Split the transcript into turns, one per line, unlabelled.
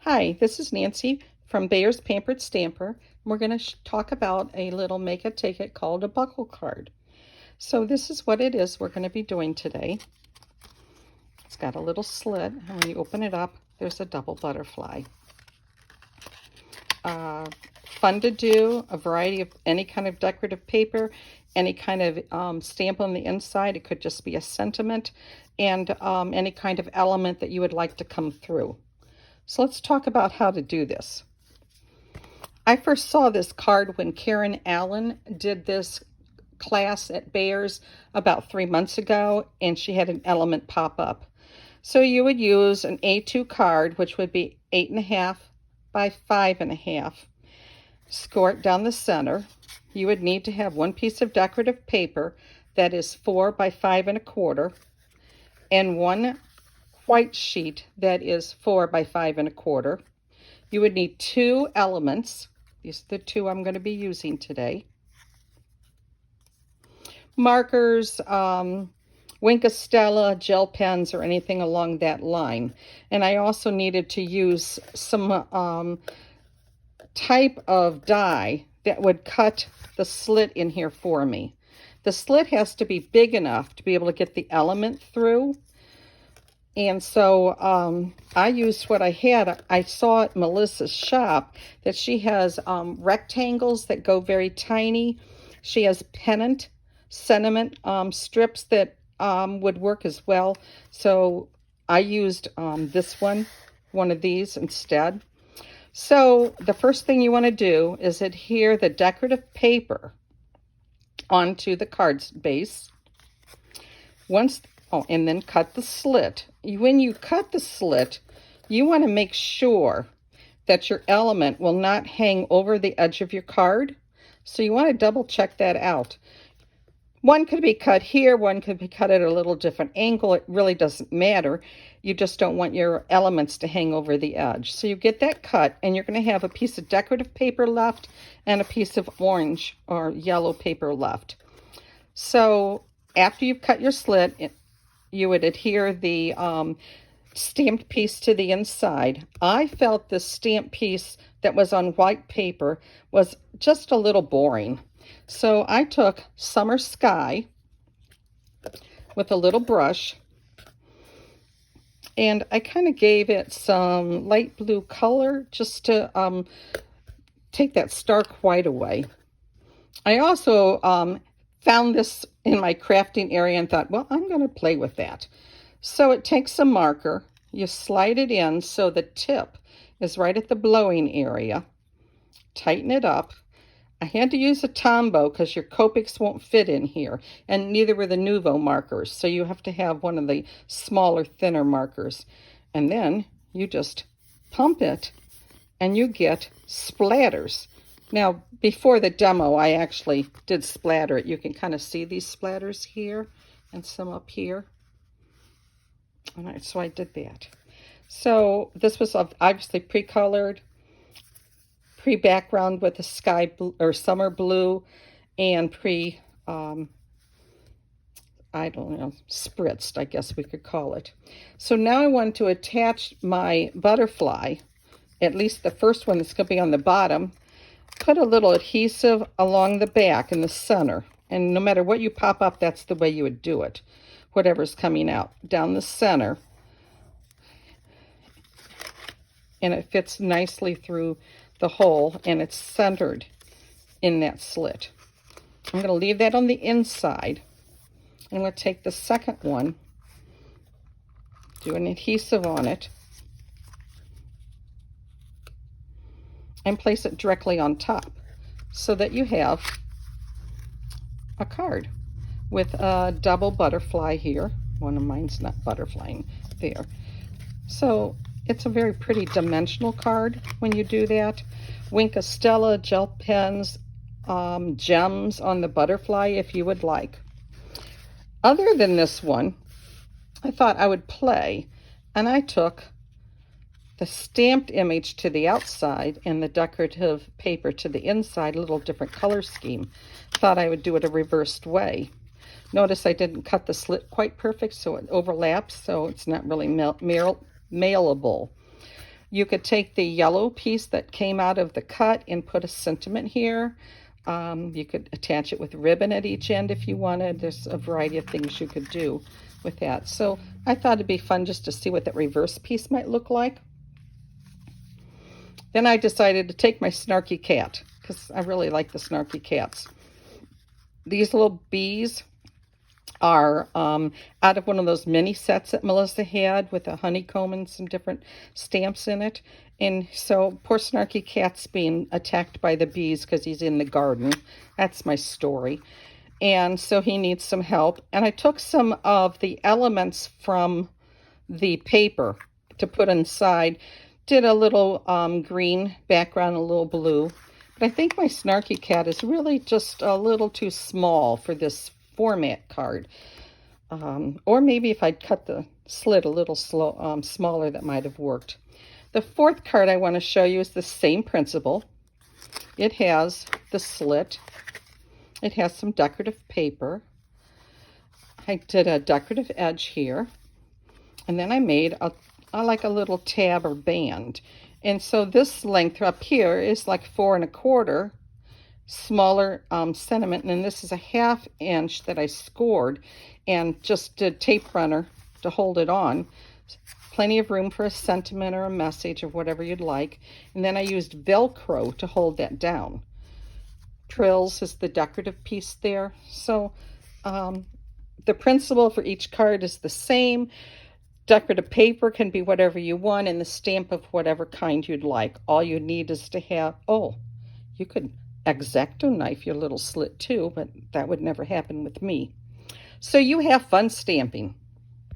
Hi, this is Nancy from Bayer's Pampered Stamper. We're going to talk about a little make it take it called a buckle card. So this is what it is we're going to be doing today. It's got a little slit, and when you open it up, there's a double butterfly. Fun to do, a variety of any kind of decorative paper, any kind of stamp on the inside. It could just be a sentiment, and any kind of element that you would like to come through. So let's talk about how to do this. I first saw this card when Karen Allen did this class at Bayer's about 3 months ago, and she had an element pop up. So you would use an A2 card, which would be 8.5 by 5.5. Score it down the center. You would need to have one piece of decorative paper that is 4 by 5.25, and one white sheet that is 4 by 5.25. You would need 2 elements. These are the 2 I'm going to be using today. Markers, Wink Stella, gel pens, or anything along that line. And I also needed to use some type of die that would cut the slit in here for me. The slit has to be big enough to be able to get the element through. And so I used what I had. I saw at Melissa's shop that she has rectangles that go very tiny. She has pennant sentiment strips that would work as well. So I used this one of these instead. So the first thing you want to do is adhere the decorative paper onto the card's base. And then cut the slit. When you cut the slit, you want to make sure that your element will not hang over the edge of your card. So you want to double check that out. One could be cut here, one could be cut at a little different angle. It really doesn't matter. You just don't want your elements to hang over the edge. So you get that cut, and you're going to have a piece of decorative paper left and a piece of orange or yellow paper left. So after you've cut your slit, you would adhere the stamped piece to the inside. I felt the stamped piece that was on white paper was just a little boring. So I took Summer Sky with a little brush, and I kind of gave it some light blue color just to take that stark white away. I also found this in my crafting area and thought, well, I'm going to play with that. So it takes a marker, you slide it in so the tip is right at the blowing area, tighten it up. I had to use a Tombow because your Copics won't fit in here, and neither were the Nuvo markers, so you have to have one of the smaller, thinner markers. And then you just pump it, and you get splatters. Now, before the demo, I actually did splatter it. You can kind of see these splatters here and some up here. So I did that. So this was obviously pre-colored, pre-background with a sky blue or summer blue, and I don't know, spritzed, I guess we could call it. So now I want to attach my butterfly, at least the first one that's going to be on the bottom. Put a little adhesive along the back in the center, and no matter what you pop up, that's the way you would do it. Whatever's coming out down the center, and it fits nicely through the hole, and it's centered in that slit. I'm going to leave that on the inside. I'm going to take the second one, do an adhesive on it, and place it directly on top so that you have a card with a double butterfly here. One of mine's not butterflying there. So it's a very pretty dimensional card when you do that. Wink Stella, gel pens, gems on the butterfly if you would like. Other than this one, I thought I would play, and I took the stamped image to the outside and the decorative paper to the inside, a little different color scheme. Thought I would do it a reversed way. Notice I didn't cut the slit quite perfect, so it overlaps, so it's not really mailable. You could take the yellow piece that came out of the cut and put a sentiment here. You could attach it with ribbon at each end if you wanted. There's a variety of things you could do with that. So I thought it'd be fun just to see what that reverse piece might look like. Then I decided to take my snarky cat, because I really like the snarky cats. These little bees are out of one of those mini sets that Melissa had with a honeycomb and some different stamps in it. And so poor Snarky Cat's being attacked by the bees because he's in the garden. That's my story. And so he needs some help. And I took some of the elements from the paper to put inside. Did a little green background, a little blue. But I think my Snarky Cat is really just a little too small for this format card. Or maybe if I'd cut the slit a little smaller, that might have worked. The fourth card I want to show you is the same principle. It has the slit. It has some decorative paper. I did a decorative edge here. And then I made like a little tab or band. And so this length up here is like 4 1/4 smaller sentiment, and this is a 1/2 inch that I scored and just did tape runner to hold it on. Plenty of room for a sentiment or a message or whatever you'd like. And then I used Velcro to hold that down. Trills is the decorative piece there. So the principle for each card is the same. Decorative paper can be whatever you want, and the stamp of whatever kind you'd like. All you need is to have, you could X-Acto knife your little slit too, but that would never happen with me. So you have fun stamping.